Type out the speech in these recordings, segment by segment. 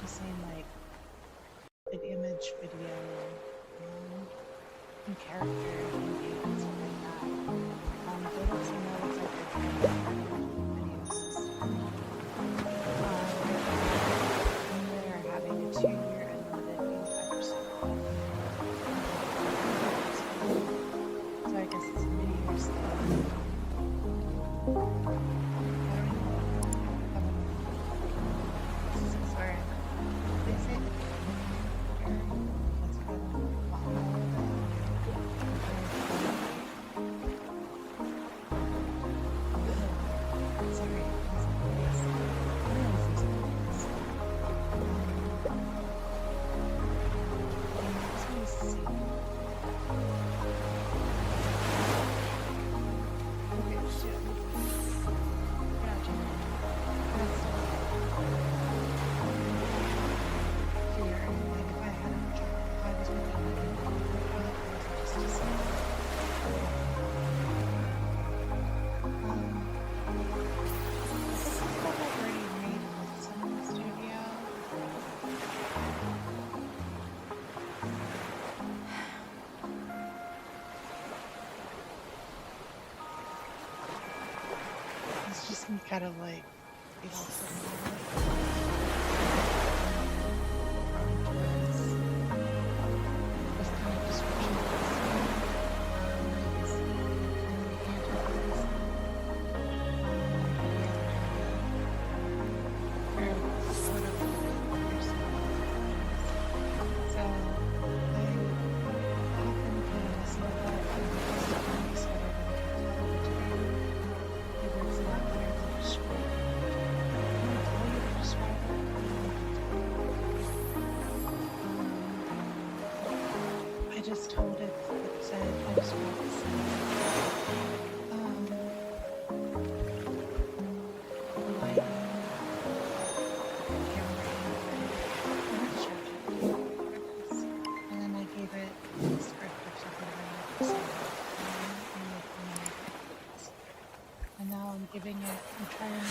Same like an image, video, and character and stuff like that. They let you know it's like a video system. And they're having a 2-year unlimited 85% off. So I guess it's a mini or something. This is where they say the that's where the bottom a little bit. Sorry, this is see. Okay, shit. Gotcha. Here, like if I had a job, if I was working on it, just to say. This is stuff I've already made with Cinema Studio. It's just kind of like it also this kind of description so I happen to see that I just told it said I just want to say lighting, camera and then I gave it a script of something I wanted to say and now I'm giving it, I'm trying to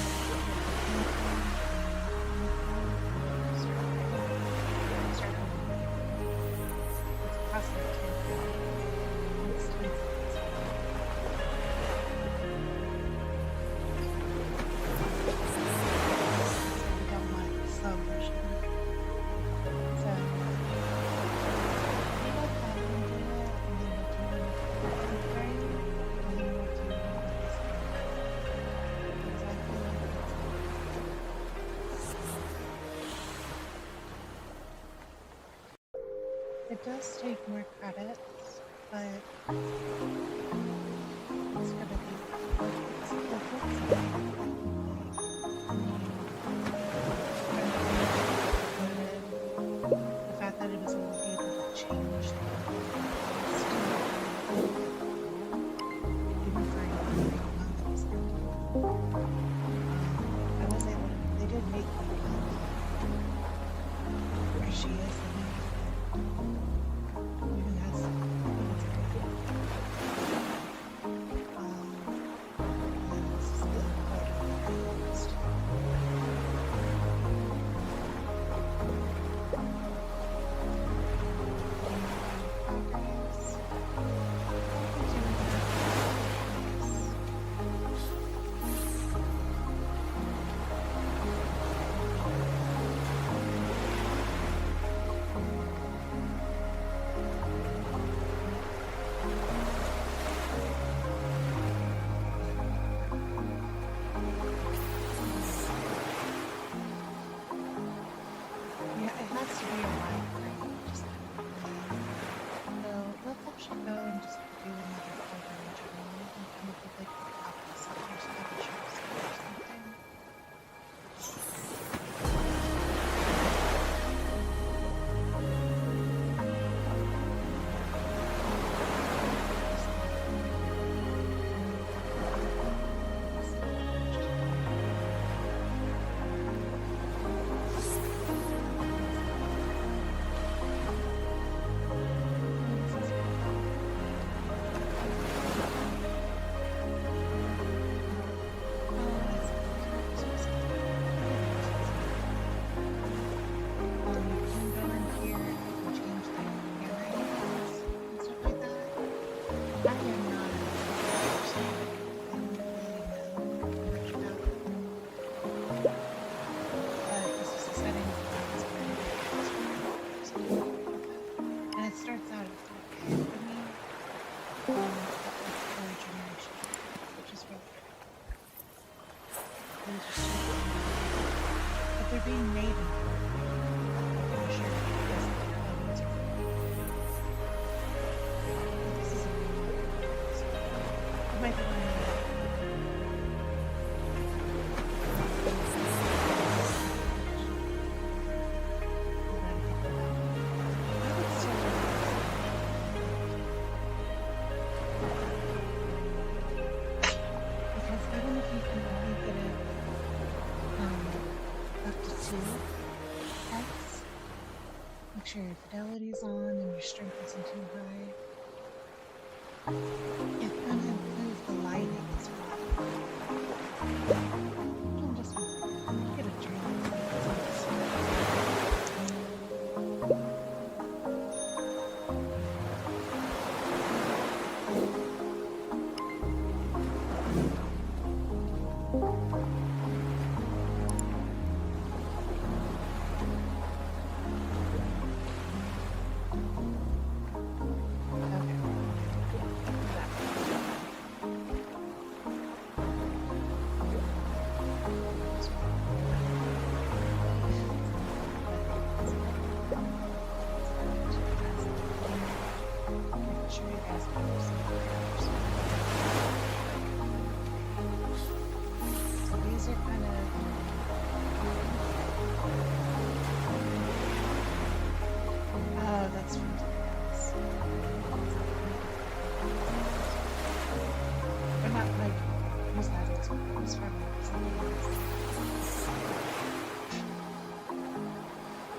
it does take more credits, but it's gonna be the fact that it was able to change even for I was able to, they did make me where she is even has these are so cool. But they're being made in 4K. I'm pretty sure because the photos are 4K. But this is a really good so I might be learning that. Make sure your fidelity's on and your strength isn't too high. It kind of improves the lighting as well. Hold on just one second. I'm gonna get a drink.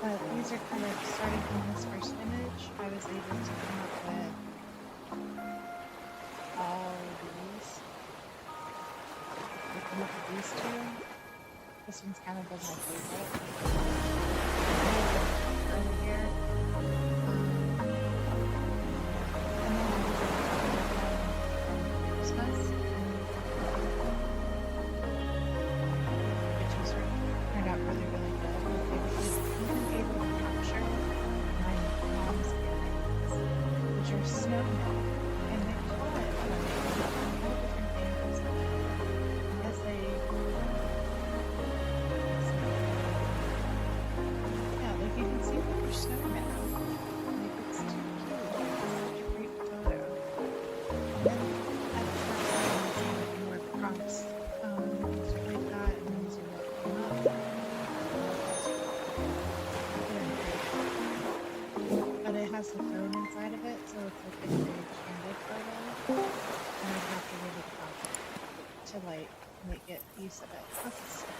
But these are kind of starting from this first image. I was able to come up with all these. I come up with these two. This one's kind of been my favorite. Over here. And then I was able to come up with Christmas. Which was turned out really, really good. It was even able to capture my mom's parents, which are snowmen, and they caught it from all different angles of it as they, yeah, like you can see that they're snowmen. Like it's too cute. It's such a great photo. And then at the first time, you see like more prompts, stuff like that, and then you see what came up. But it has the phone inside of it, so it's like a very candid photo. And I have to really crop it to like get use of it. Plus it's so cool.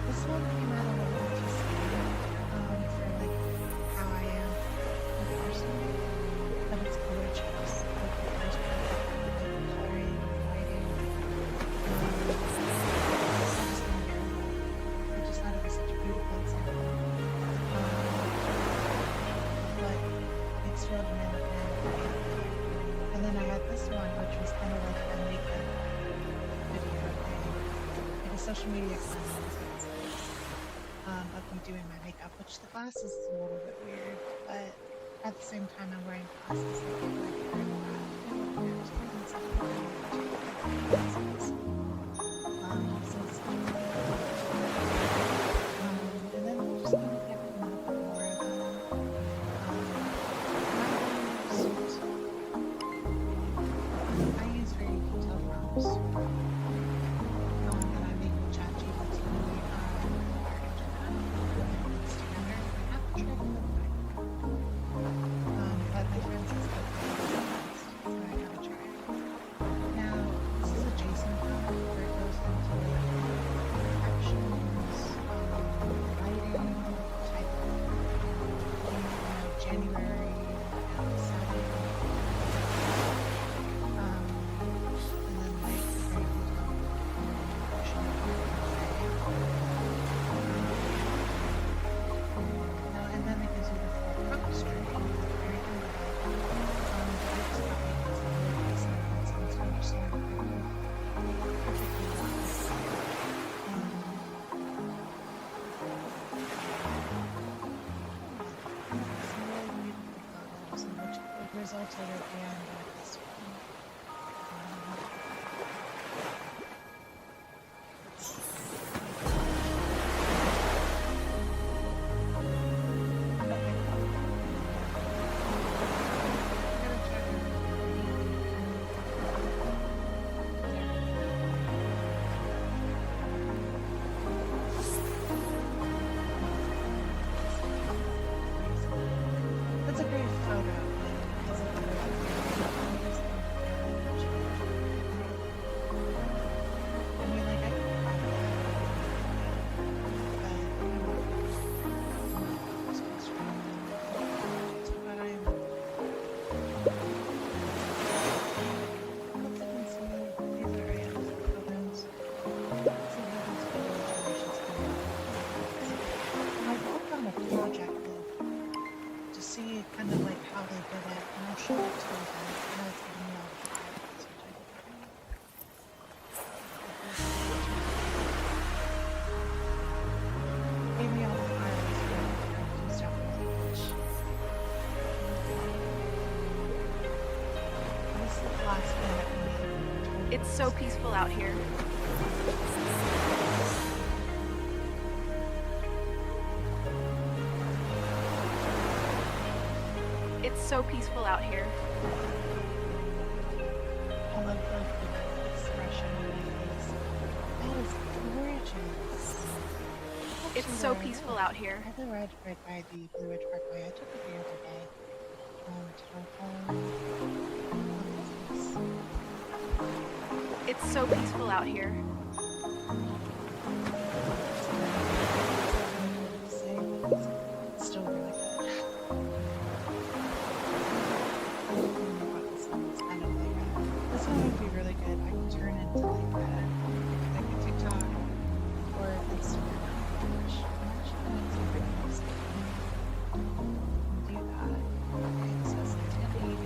This one came out a little too scary for like how I am in person, but it's gorgeous. Like the first part of it, the coloring, the lighting. I just thought it was such a beautiful example. But Higgsfield and then I had this one, which was kind of like a makeup video thing, like a social media content of me doing my makeup, which the glasses is a little bit weird, but at the same time I'm wearing glasses that look like and then we're just going to get a little bit more of them. I use very detailed prompts that I make with ChatGPT or internet together. I have to try to put mine. But my friend says that so I gotta try it. Now, this is a JSON file where it goes into captions, lighting, type of January, setting, and then like the very detailed version of the and then it gives you the full prompt string at the very end of it. But it's probably because of the sentence and to understand it perfectly well. Some really beautiful photos, and which resulted at the end of this one. see kind of like how they did it, and I'll show it to you guys. I know it's giving me all the files, which I don't care. But these are the gave me all the files for characters stuff really much. This is the last one that we made. It's so peaceful out here. It's so peaceful out here. I love the expression on my face. That is gorgeous. It's so peaceful out here. I live right by the Blue Ridge Parkway. I took it the other day. It's so peaceful out here. It's still really good. This one would be really good. I can turn into like a TikTok or Instagram. Which I'm actually going to bring this and do that. Okay, it says 1080.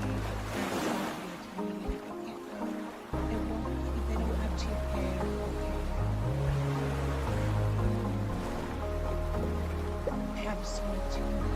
There's not be a 1080. I can't go. It won't. They don't have 2K or 4K. They have so much 200.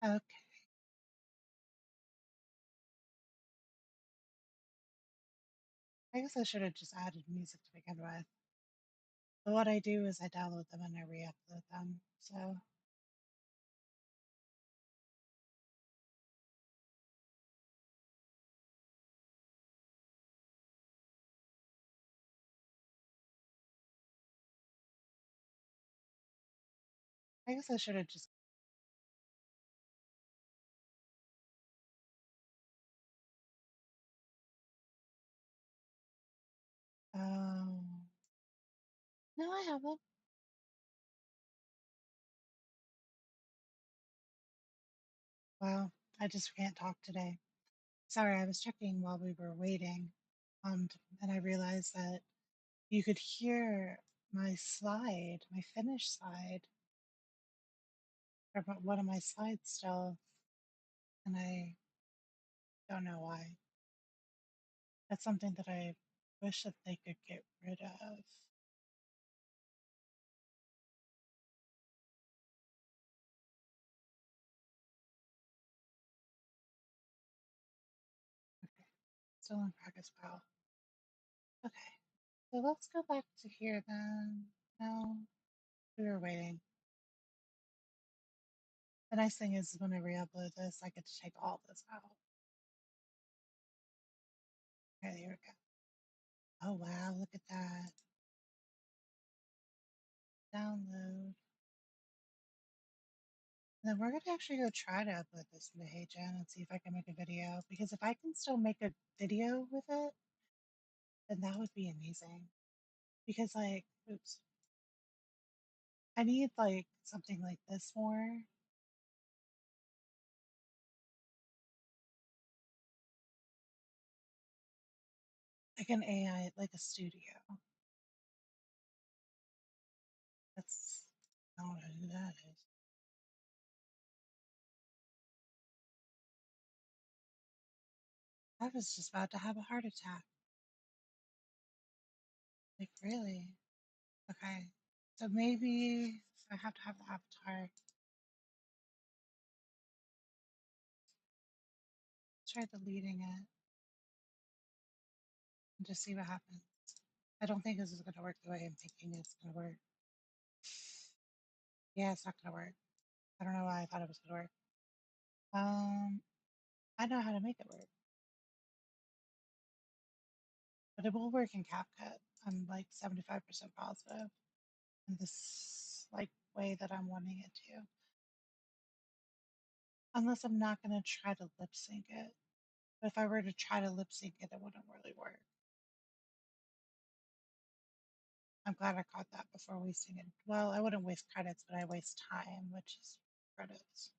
Okay. I guess I should have just added music to begin with. But what I do is I download them and I re-upload them. So I guess I should have just. No, I haven't. Wow, I just can't talk today. Sorry, I was checking while we were waiting, and I realized that you could hear my slide, my finished slide, or one of my slides still, and I don't know why. That's something that I wish that they could get rid of. Okay, still in progress. Wow. Okay, so let's go back to here then. No, we were waiting. The nice thing is when I re-upload this, I get to take all this out. Okay, here we go. Oh wow, look at that. Download. And then we're gonna actually go try to upload this into HeyGen and see if I can make a video. Because if I can still make a video with it, then that would be amazing. Because like, oops, I need like something like this more. Like an AI, like a studio. That's, I don't know who that is. I was just about to have a heart attack. Like, really? Okay. So maybe I have to have the avatar. Try deleting it and just see what happens. I don't think this is going to work the way I'm thinking it's going to work. Yeah, it's not going to work. I don't know why I thought it was going to work. I know how to make it work, but it will work in CapCut. I'm like 75% positive in this like way that I'm wanting it to. Unless I'm not going to try to lip sync it. But if I were to try to lip sync it, it wouldn't really work. I'm glad I caught that before wasting it. Well, I wouldn't waste credits, but I waste time, which is credits.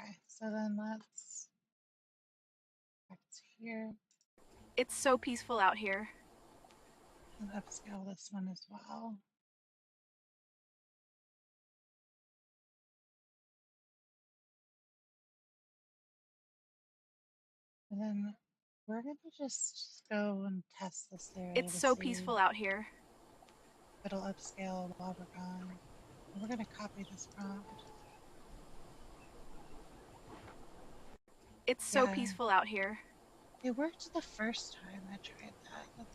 Okay, so then let's back to here It's so peaceful out here. and upscale this one as well. And then we're going to just go and test this theory It's to so see peaceful out here. if it'll upscale while we're gone. And we're going to copy this prompt. It's so Yeah, peaceful out here. it worked the first time I tried that.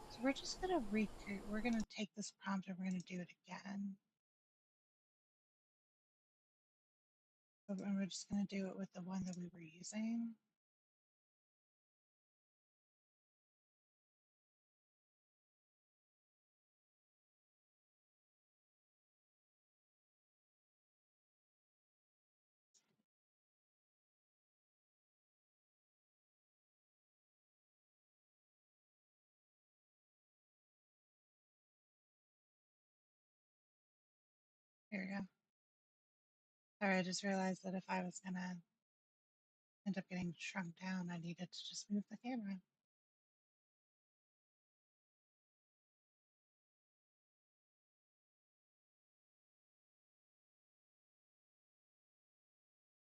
So we're just going to recreate. We're going to take this prompt and we're going to do it again. And we're just going to do it with the one that we were using. Here we go. Sorry, I just realized that if I was going to end up getting shrunk down, I needed to just move the camera.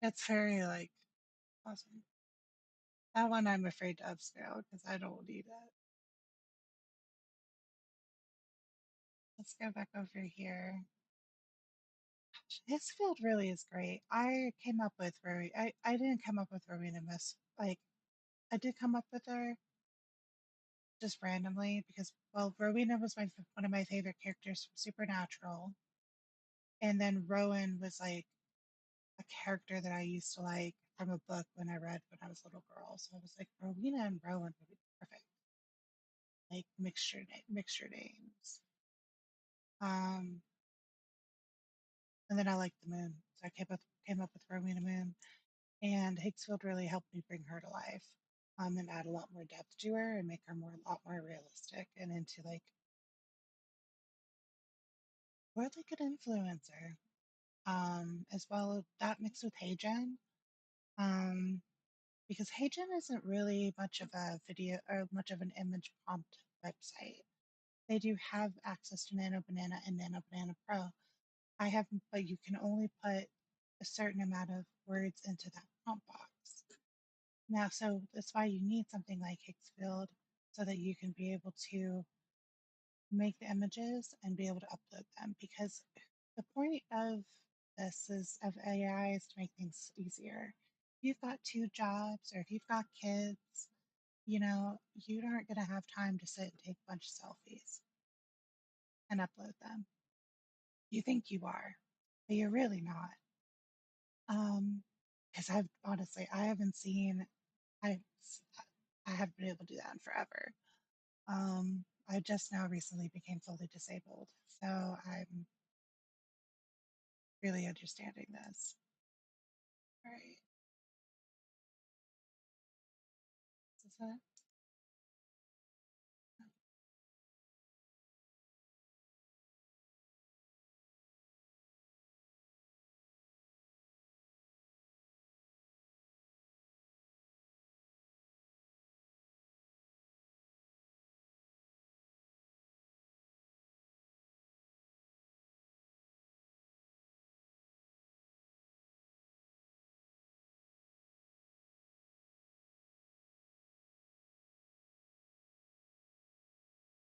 It's very like awesome. That one I'm afraid to upscale because I don't need it. Let's go back over here. Higgsfield really is great. I came up with I didn't come up with Rowena Miss. Like, I did come up with her just randomly because, well, Rowena was one of my favorite characters from Supernatural. And then Rowan was like a character that I used to like from a book when I read when I was a little girl. So I was like, Rowena and Rowan would be perfect. Like mixture names. Um, and then I liked the moon. So I came up with Rowena Moon. And Higgsfield really helped me bring her to life. And add a lot more depth to her and make her a lot more realistic and into like more like an influencer. As well that mixed with heygen. Um, because heygen isn't really much of a video or much of an image prompt website. They do have access to Nano Banana and Nano Banana Pro. I have, but you can only put a certain amount of words into that prompt box. Now, so that's why you need something like Higgsfield so that you can be able to make the images and be able to upload them. Because the point of this is of AI is to make things easier. If you've got two jobs or if you've got kids, you know, you aren't going to have time to sit and take a bunch of selfies and upload them. You think you are, but you're really not. Because I've honestly, I haven't seen, I, I haven't been able to do that in forever. I just now recently became fully disabled, so I'm really understanding this. All right, is this it?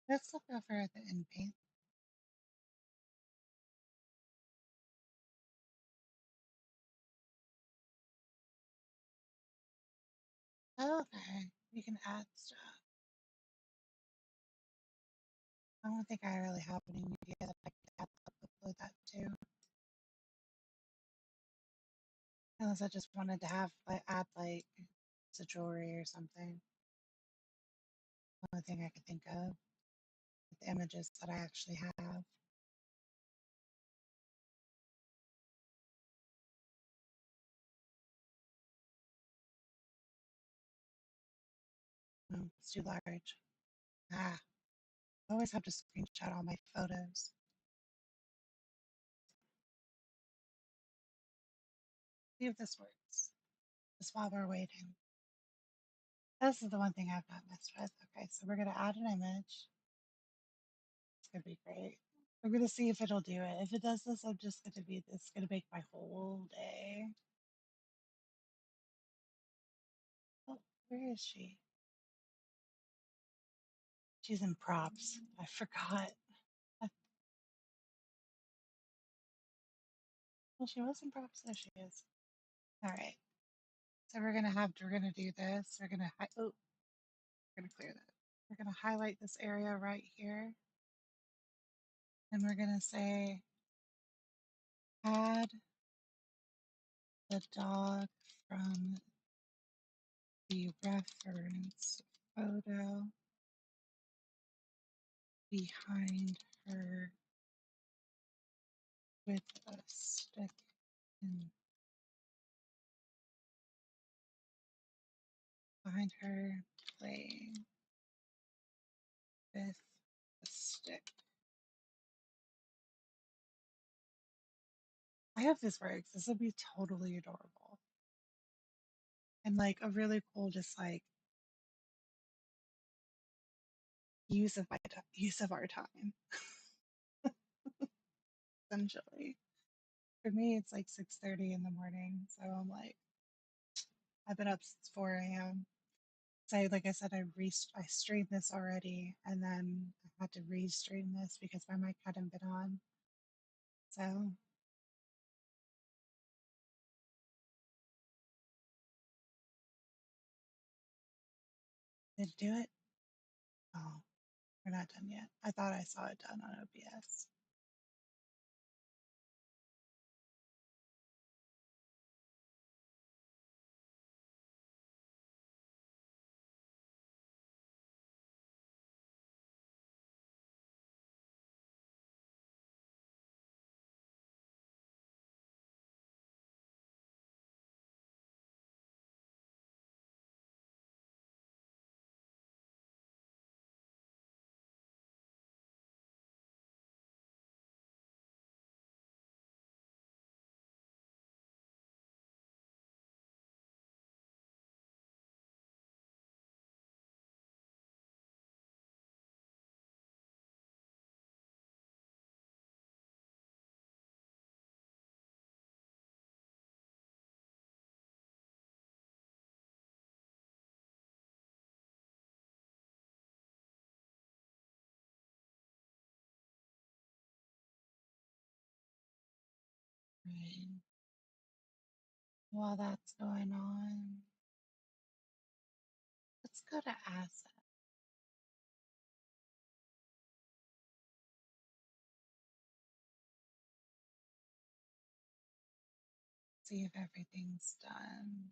Let's look over at the in paint. Oh, okay, you can add stuff. I don't think I really have any media that I can upload that to. Unless I just wanted to have like add like the jewelry or something. Only thing I could think of with the images that I actually have. It's too large. Ah, I always have to screenshot all my photos. See if this works. Just while we're waiting. This is the one thing I've not messed with. Okay, so we're gonna add an image. It's gonna be great. We're gonna see if it'll do it. If it does this, I'm just gonna be this gonna make my whole day. Oh, where is she? She's in props. I forgot. Well, she was in props. There she is. All right. So we're gonna do this. Oh, we're gonna clear that. We're gonna highlight this area right here, and we're gonna say add the dog from the reference photo behind her with a stick and behind her playing with a stick. I hope this works. This will be totally adorable. And like a really cool, just like use of our time, essentially. For me, it's like 6:30 in the morning, so I'm like, I've been up since 4 a.m. So, like I said, I streamed this already, and then I had to re-stream this because my mic hadn't been on. So, did it do it? Oh, we're not done yet. I thought I saw it done on OBS. doing while that's going on? Let's go to asset. See if everything's done.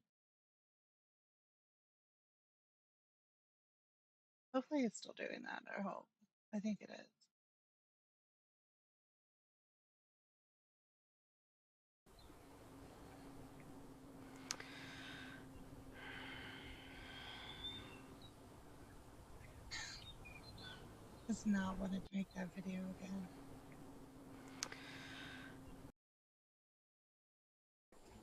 Hopefully it's still doing that. I hope. I think it is. Does not want to make that video again.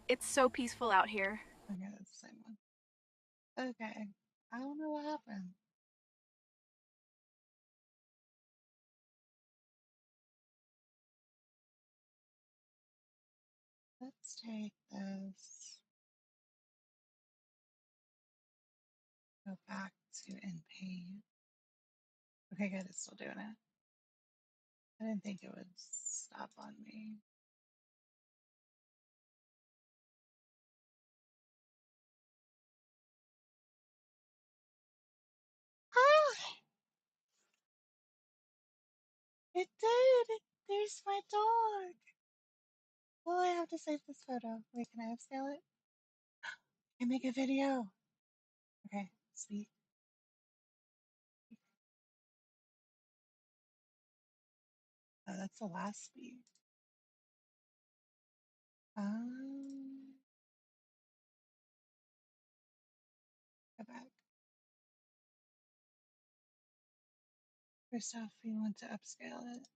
It's so peaceful out here. Okay, that's the same one. Okay. I don't know what happened. Let's take this. Go back to in paint. Okay, good. It's still doing it. I didn't think it would stop on me. Ah! It did! There's my dog! Well, I have to save this photo. Wait, can I upscale it? I make a video! Okay, sweet. Oh, that's the last speed. Go back. First off, we want to upscale it.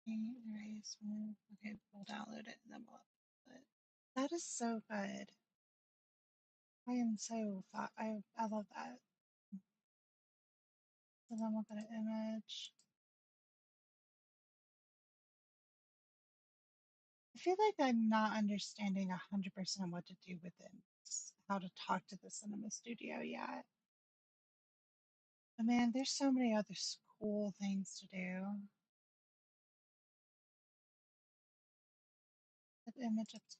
Paint, erase, move. Okay, we'll download it and then we'll upload it. That is so good. I am so I love that. So then we'll go to image. I feel like I'm not understanding 100% what to do with it, how to talk to the cinema studio yet. But man, there's so many other cool things to do. Put the image up to.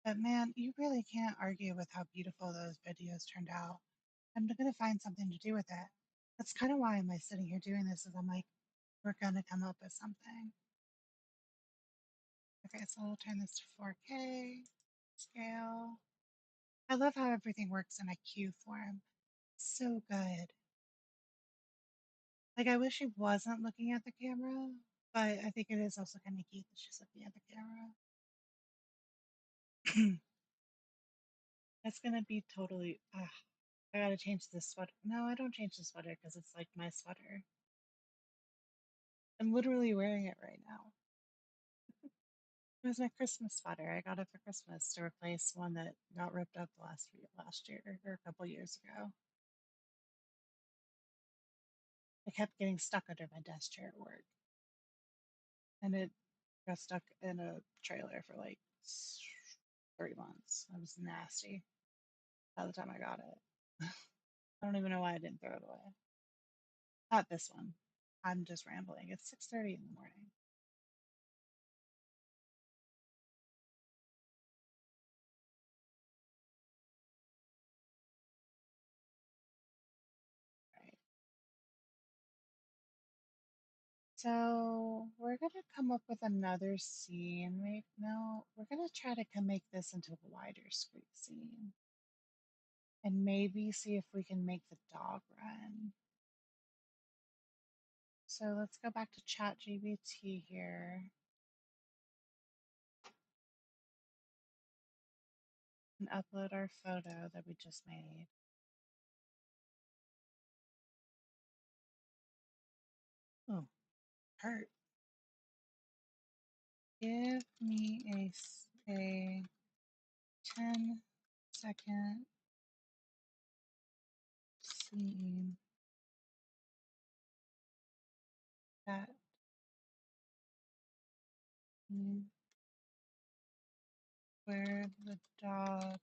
But man, you really can't argue with how beautiful those videos turned out. I'm gonna find something to do with it. That's kind of why I'm like sitting here doing this. Is I'm like, we're gonna come up with something. Okay, so I'll turn this to 4K scale. I love how everything works in a queue form. So good. Like I wish she wasn't looking at the camera, but I think it is also kind of cute that she's looking at the camera. That's gonna be totally. I gotta change this sweater. No, I don't change the sweater because it's like my sweater. I'm literally wearing it right now. It was my Christmas sweater. I got it for Christmas to replace one that got ripped up last year or a couple years ago. I kept getting stuck under my desk chair at work, and it got stuck in a trailer for like 3 months. It was nasty by the time I got it. I don't even know why I didn't throw it away. Not this one. I'm just rambling. It's 6:30 in the morning. Right. So we're gonna come up with another scene. Wait, no, we're gonna try to make this into a wider scene, and maybe see if we can make the dog run. So let's go back to ChatGPT here and upload our photo that we just made. Oh, hurt. Give me a 10-second scene that you where the dog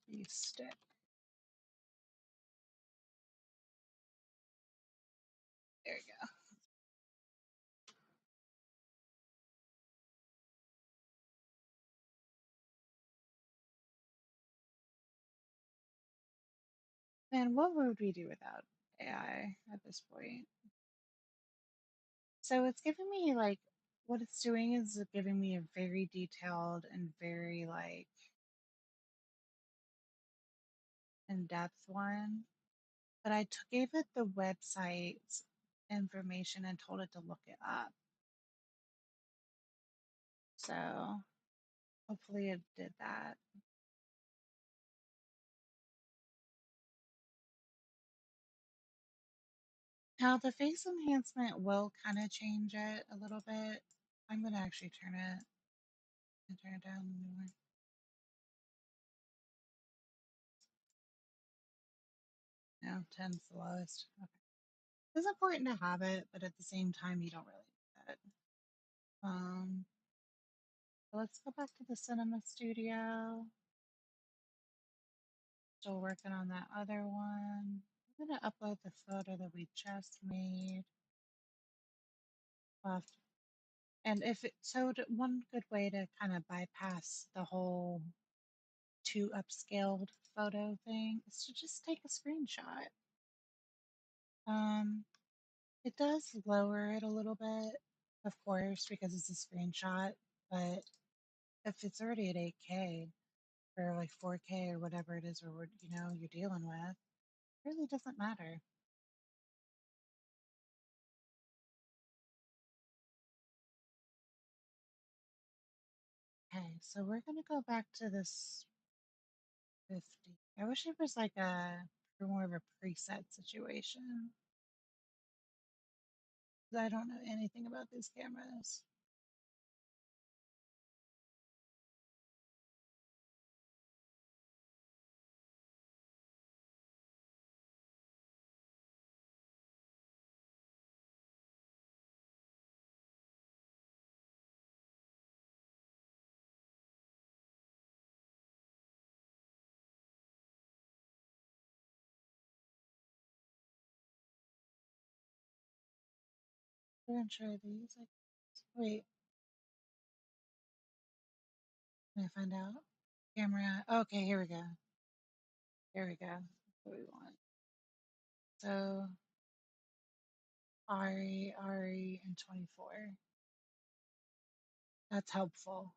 beef stick. There you go. Man, what would we do without AI at this point? So it's giving me like what it's doing is giving me a very detailed and very like in-depth one. But gave it the website's information and told it to look it up. So hopefully it did that. Now the face enhancement will kind of change it a little bit. I'm gonna actually turn it down more. No, 10's the lowest. Okay. It's important to have it, but at the same time, you don't really need it. So let's go back to the Cinema Studio. Still working on that other one. I'm gonna upload the photo that we just made. And if it, so one good way to kind of bypass the whole too upscaled photo thing is to just take a screenshot. It does lower it a little bit, of course, because it's a screenshot, but if it's already at 8K or like 4K or whatever it is, or what you're dealing with, it really doesn't matter. Okay, so we're gonna go back to this 50. I wish it was like more of a preset situation. 'Cause I don't know anything about these cameras. We're gonna try these. Wait, can I find out? Camera. Okay, here we go. Here we go. That's what we want. So Ari, and 24. That's helpful.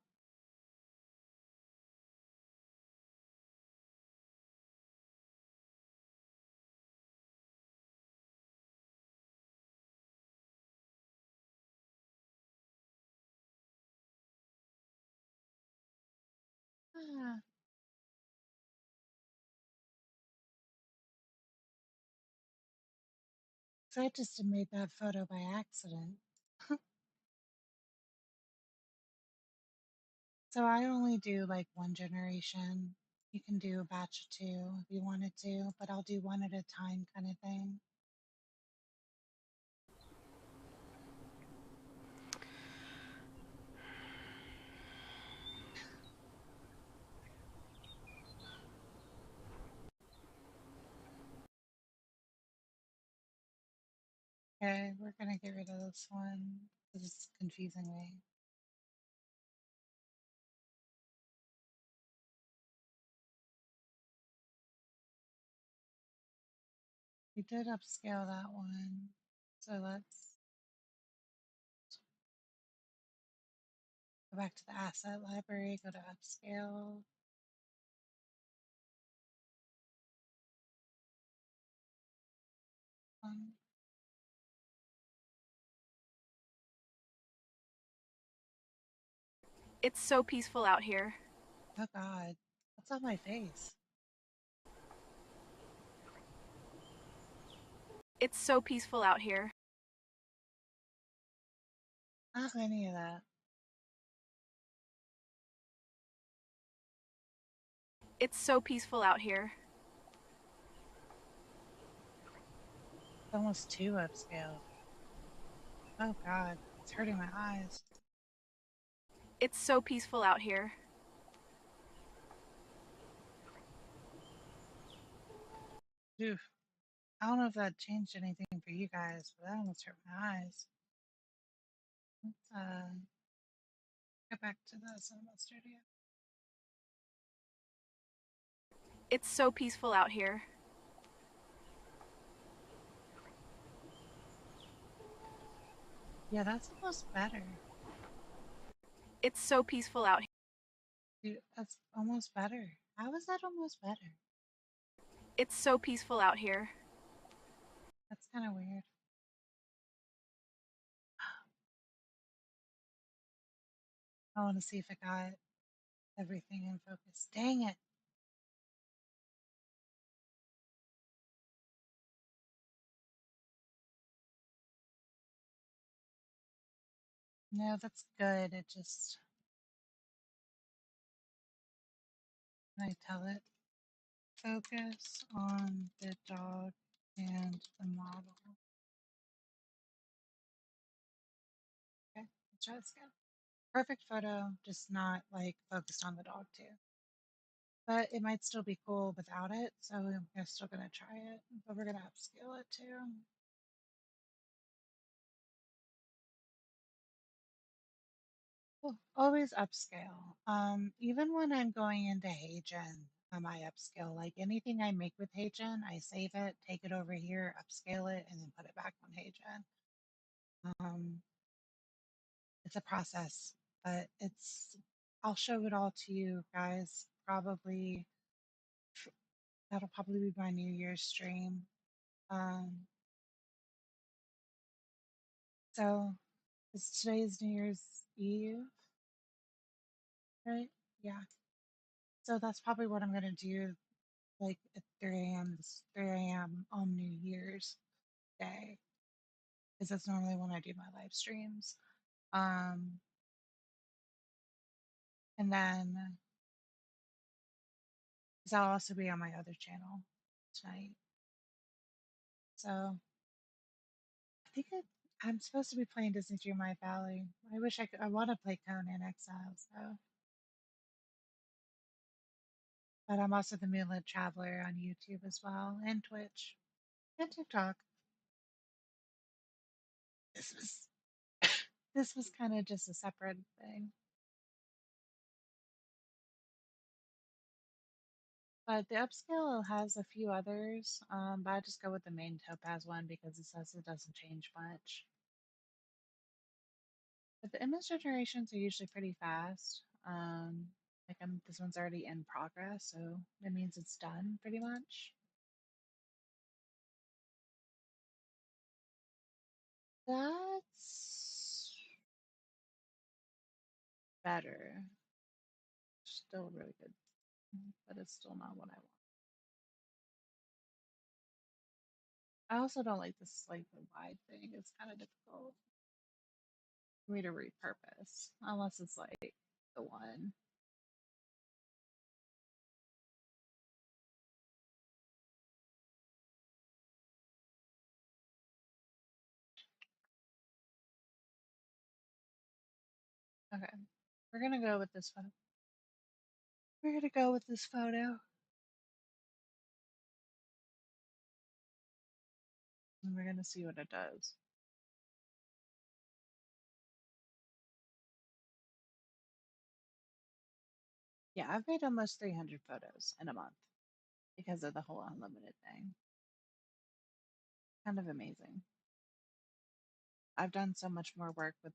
Ah, so I just made that photo by accident. So I only do like one generation. You can do a batch of two if you wanted to, but I'll do one at a time kind of thing. Okay, we're gonna get rid of this one because it's confusing me. We did upscale that one. So let's go back to the asset library, go to upscale. Um, It's so peaceful out here. oh God, what's on my face? It's so peaceful out here. Not any of that. It's so peaceful out here. It's almost too upscaled. Oh God, it's hurting my eyes. It's so peaceful out here. Oof. I don't know if that changed anything for you guys, but that almost hurt my eyes. Let's go back to the cinema studio. It's so peaceful out here. Yeah, that's almost better. It's so peaceful out here. Dude, that's almost better. How is that almost better? It's so peaceful out here. That's kind of weird. I want to see if I got everything in focus. Dang it. No, that's good. It just, can I tell it? Focus on the dog and the model. Okay, let's try this again. Perfect photo, just not like focused on the dog too. But it might still be cool without it, so we're still gonna try it, but we're gonna upscale it too. Well, always upscale. Even when I'm going into heygen, I upscale. Like anything I make with heygen, I save it, take it over here, upscale it, and then put it back on heygen. Um, it's a process, but it's. I'll show it all to you guys. Probably that'll probably be my New Year's stream. Um, so today's New Year's Eve, right? Yeah. So that's probably what I'm gonna do, like at 3 a.m. 3 a.m. on New Year's Day, because that's normally when I do my live streams. Um, and then because I'll also be on my other channel tonight. So I think I'm supposed to be playing Disney Through My Valley. I wish I could. I want to play Conan Exiles though, but I'm also the Moonlight Traveler on YouTube as well, and Twitch, and TikTok. This was this was kind of just a separate thing. But the upscale has a few others, but I just go with the main Topaz one because it says it doesn't change much. But the image generations are usually pretty fast. This one's already in progress, so that means it's done pretty much. That's better. Still really good, but it's still not what I want. I also don't like this like the wide thing. It's kind of difficult for me to repurpose unless it's like the one. Okay, we're gonna go with this one. We're gonna go with this photo, and we're gonna see what it does. Yeah, I've made almost 300 photos in a month because of the whole unlimited thing. Kind of amazing. I've done so much more work with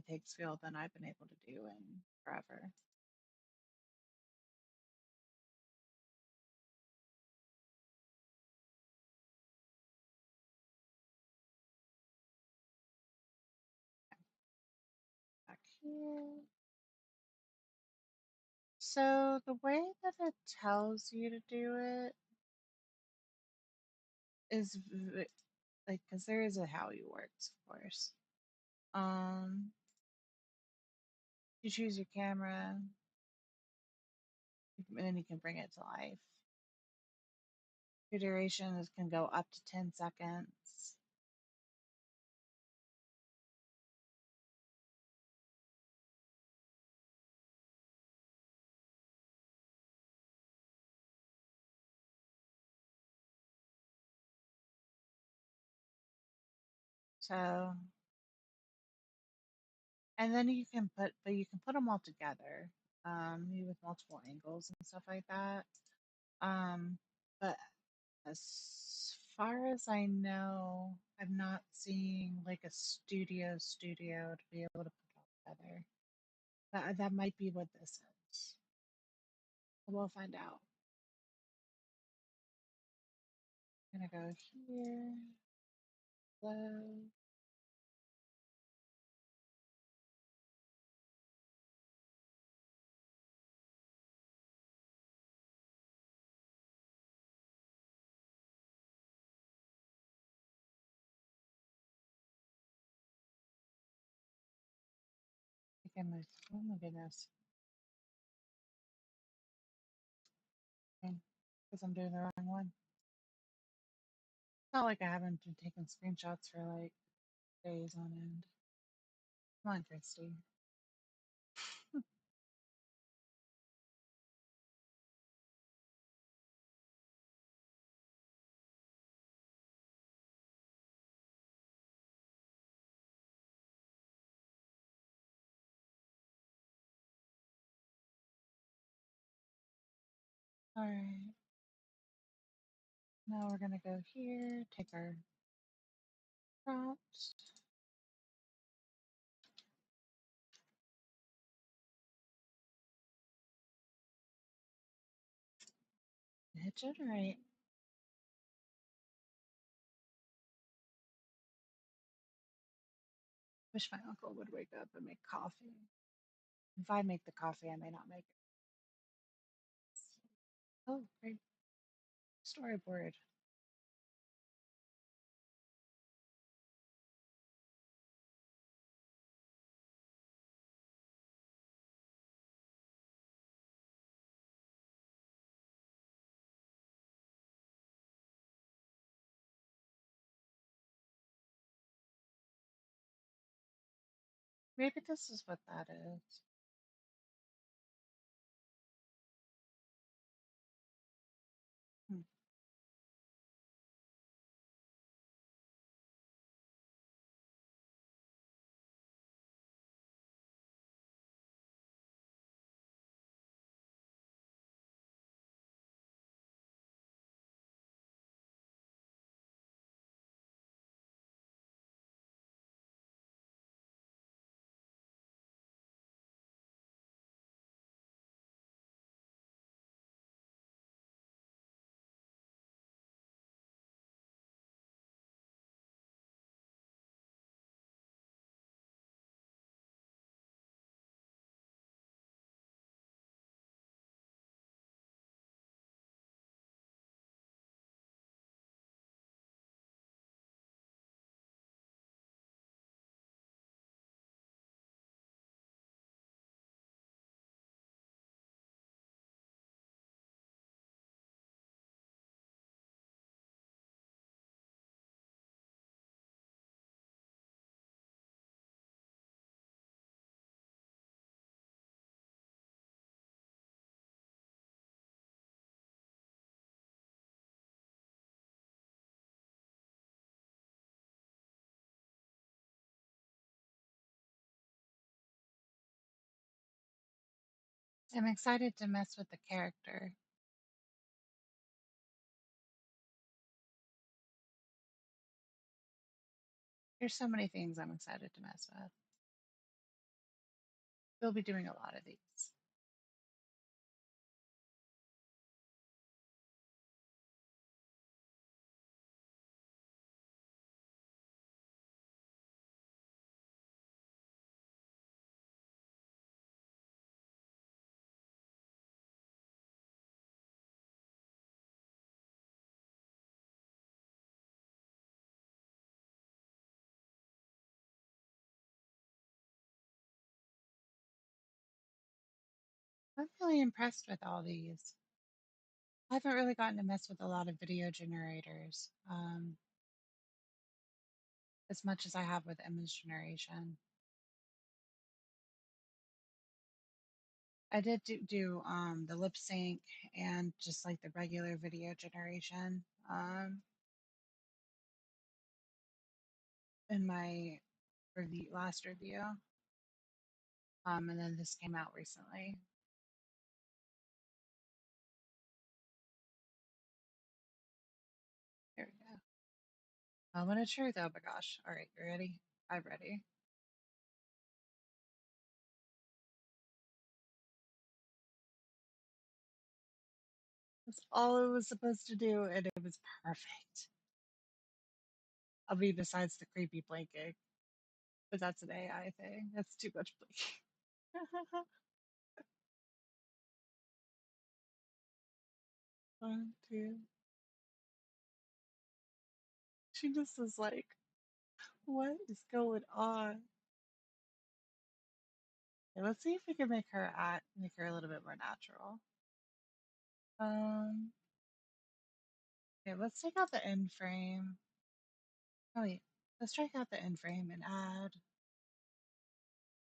Higgsfield than I've been able to do in forever. Back here. So the way that it tells you to do it is like because there is a how you works, of course. Um, you choose your camera, and then you can bring it to life. Your duration can go up to 10 seconds. So, and then you can put them all together, maybe with multiple angles and stuff like that. But as far as I know, I'm not seeing like a studio to be able to put it all together. That might be what this is. We'll find out. I'm gonna go here. Hello. Again, oh my goodness. Because I'm doing the wrong one. It's not like I haven't been taking screenshots for like days on end. Come on, Christy. All right. Now we're gonna go here, take our prompts, and hit generate. Wish my uncle would wake up and make coffee. If I make the coffee, I may not make it. Oh, great. Storyboard. Maybe this is what that is. Hmm. I'm excited to mess with the character. There's so many things I'm excited to mess with. We'll be doing a lot of these. I'm really impressed with all these. I haven't really gotten to mess with a lot of video generators as much as I have with image generation. I did do the lip sync and just like the regular video generation. in my last review. And then this came out recently. There we go. Moment of truth. Oh my gosh. All right, you ready? I'm ready. That's all it was supposed to do, and it was perfect. I mean, besides the creepy blanket, but that's an AI thing. That's too much blanket. 1, 2. She just was like, "What is going on?" Okay, let's see if we can make her a little bit more natural. Um, okay, let's take out the end frame. Oh wait, let's strike out the end frame and add.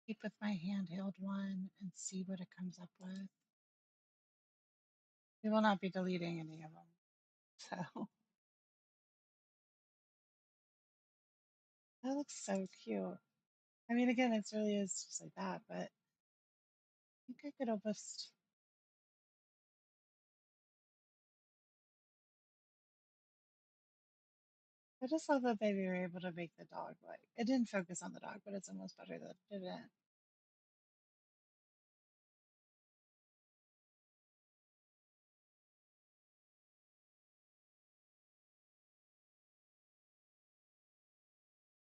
Keep with my handheld one and see what it comes up with. We will not be deleting any of them. So that looks so cute. I mean, again, it really is just like that, but I think I could almost. I just love that they were able to make the dog like it didn't focus on the dog, but it's almost better that it didn't.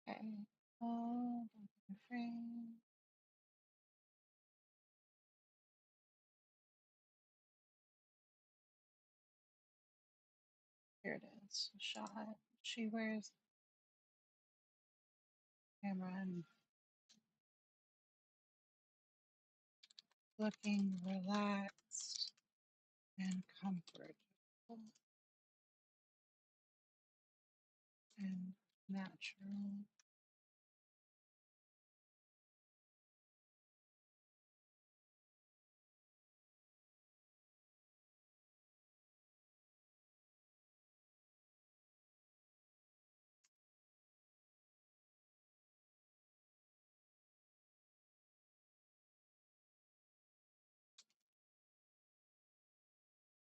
Okay. Oh, frame. Here it is. Shot. She wears camera and looking relaxed and comfortable and natural.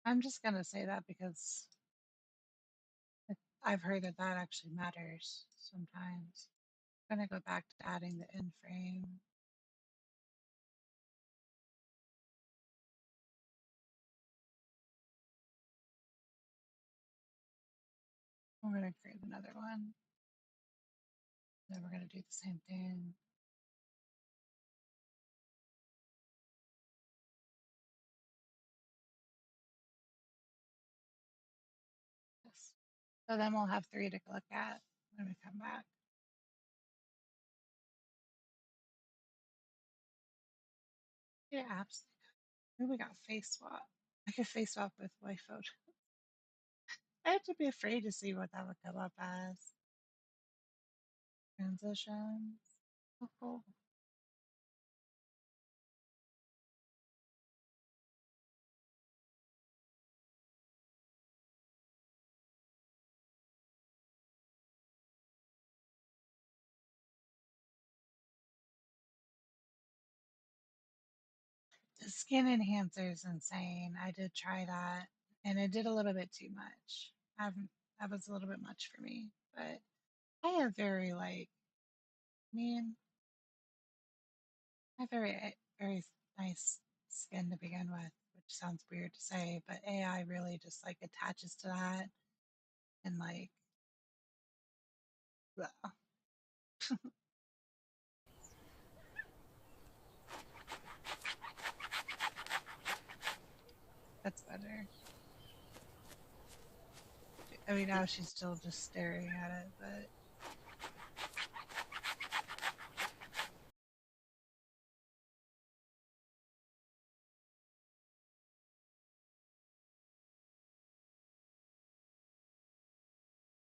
I'm just gonna say that because I've heard that that actually matters sometimes. I'm gonna go back to adding the end frame. We're gonna create another one. Then we're gonna do the same thing. Yes. So then we'll have 3 to look at when we come back. Yeah, absolutely. Maybe we got face swap. I could face swap with my photo. I have to be afraid to see what that would come up as. Transitions. Oh, cool. The skin enhancer is insane. I did try that, and it did a little bit too much. That was a little bit much for me, but I have very like, I mean, I have very nice skin to begin with, which sounds weird to say, but AI really just like attaches to that and like, blah. That's better. I mean, now she's still just staring at it, but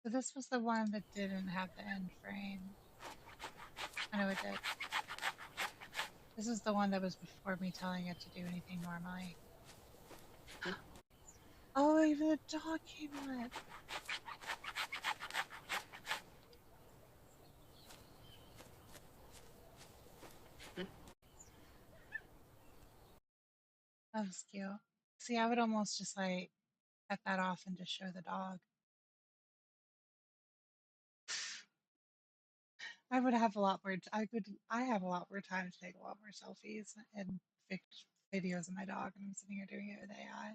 so this was the one that didn't have the end frame. I know it did. This is the one that was before me telling it to do anything normally. Oh, even the dog came on it. That was cute. See, I would almost just like cut that off and just show the dog. I would have a lot more. I have a lot more time to take a lot more selfies and fake videos of my dog, and I'm sitting here doing it with AI.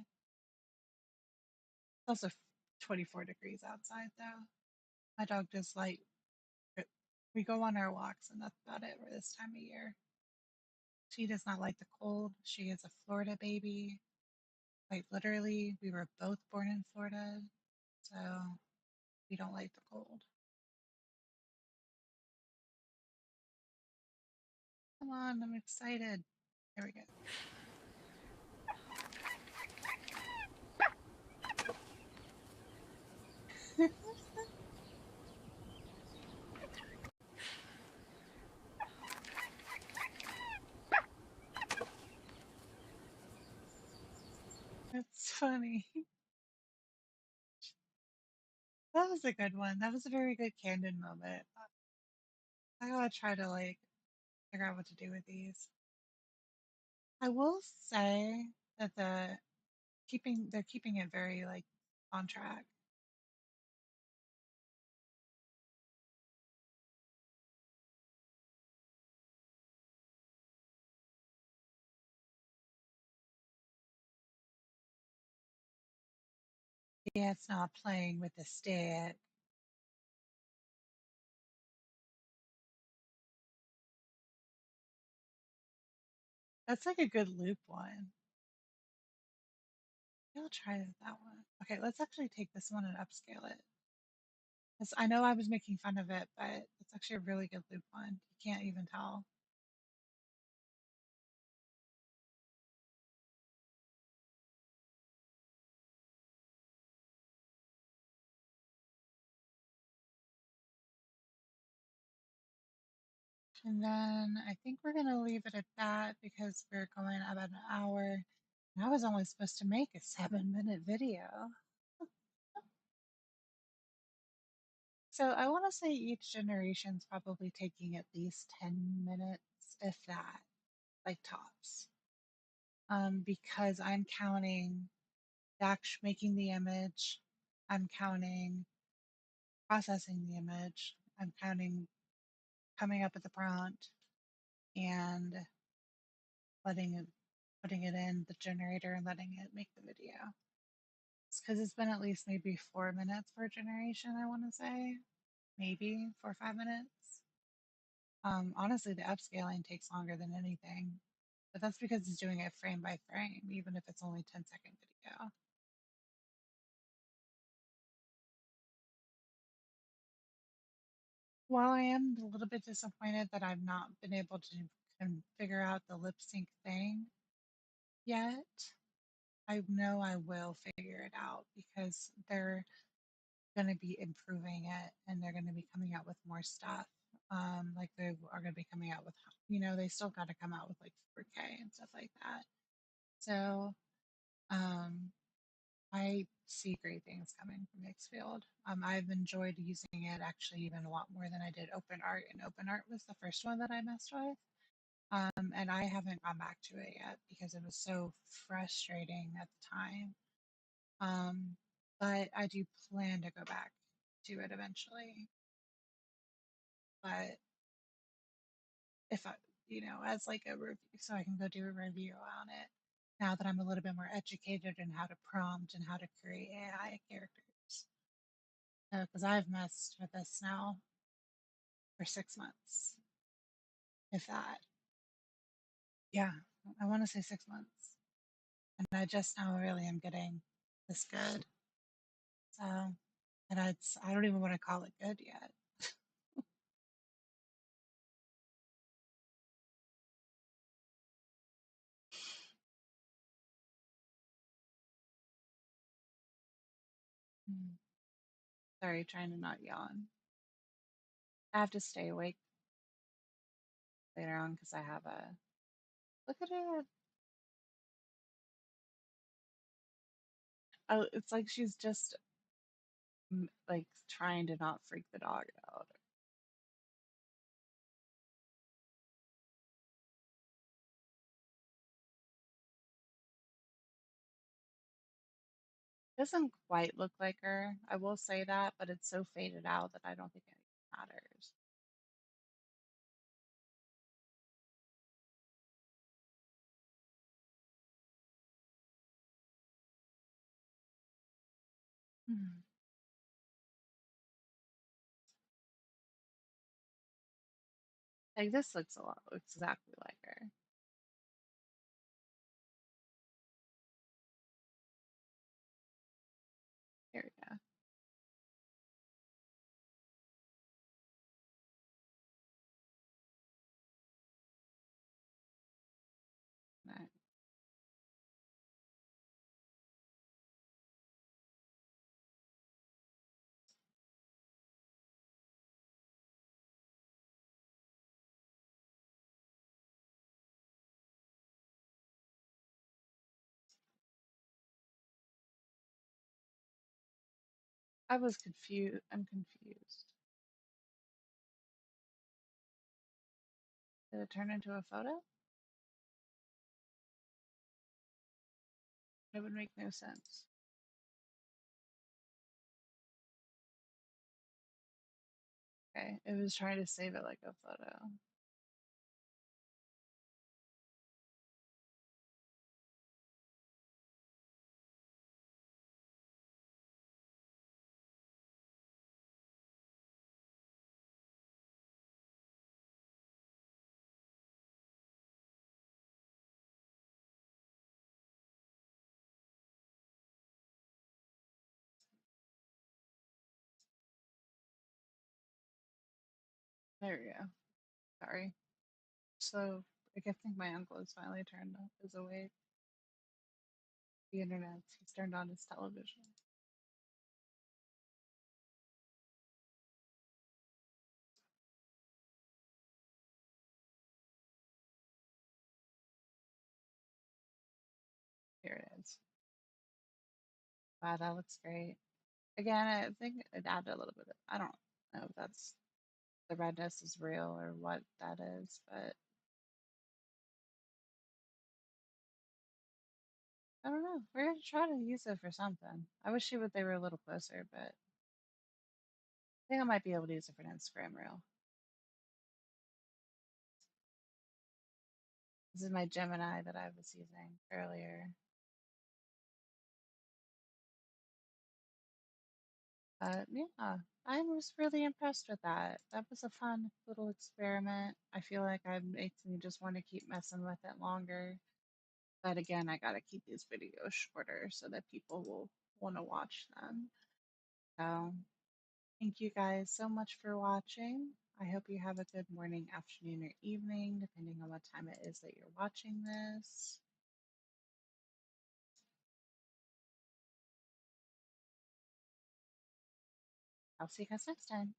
It's also 24 degrees outside, though. My dog just like we go on our walks, and that's about it for this time of year. She does not like the cold. She is a Florida baby. Quite literally, we were both born in Florida, so we don't like the cold. Come on, I'm excited. There we go. That's funny. That was a good one. That was a very good candid moment. I gotta try to like figure out what to do with these. I will say that they're keeping it very like on track. Yeah, it's not playing with the stick. That's like a good loop one. I'll try that one. Okay, let's actually take this one and upscale it. 'Cause I know I was making fun of it, but it's actually a really good loop one. You can't even tell. And then I think we're going to leave it at that because we're going about an hour. And I was only supposed to make a 7-minute video. So I want to say each generation's probably taking at least 10 minutes, if that, like tops. Because I'm counting making the image, I'm counting processing the image, I'm counting coming up with the prompt and letting it putting it in the generator and letting it make the video. It's because it's been at least maybe 4 minutes per generation, I want to say. Maybe 4 or 5 minutes. Honestly, the upscaling takes longer than anything, but that's because it's doing it frame by frame, even if it's only 10-second video. While I am a little bit disappointed that I've not been able to figure out the lip sync thing yet, I know I will figure it out because they're going to be improving it and they're going to be coming out with more stuff. Like they are going to be coming out with, they still got to come out with like 4K and stuff like that. So um, I see great things coming from Higgsfield. I've enjoyed using it actually even a lot more than I did OpenArt, and OpenArt was the first one that I messed with. And I haven't gone back to it yet because it was so frustrating at the time. But I do plan to go back to it eventually. But if I, as like a review, so I can go do a review on it now that I'm a little bit more educated in how to prompt and how to create AI characters. Because I've messed with this now for 6 months, if that. Yeah, I want to say 6 months. And I just now really am getting this good. So, and I don't even want to call it good yet. Mm. Sorry, trying to not yawn. I have to stay awake later on because I have a look at it. Oh, it's like she's just like trying to not freak the dog out. Doesn't quite look like her. I will say that, but it's so faded out that I don't think it matters. Hmm. Like this looks a lot, looks exactly like her. Here we go. Right. I was confused. I'm confused. Did it turn into a photo? It would make no sense. Okay, it was trying to save it like a photo. There we go. Sorry. So I think my uncle has finally turned up his awake. The internet. He's turned on his television. Here it is. Wow, that looks great. Again, I think it added a little bit of, I don't know if that's the redness is real or what that is, but I don't know. We're gonna try to use it for something. I wish they were a little closer, but I think I might be able to use it for an Instagram reel. This is my Gemini that I was using earlier. Yeah, I was really impressed with that. That was a fun little experiment. I feel like it makes me just want to keep messing with it longer. But again, I gotta keep these videos shorter so that people will want to watch them. So thank you guys so much for watching. I hope you have a good morning, afternoon, or evening, depending on what time it is that you're watching this. I'll see you guys next time.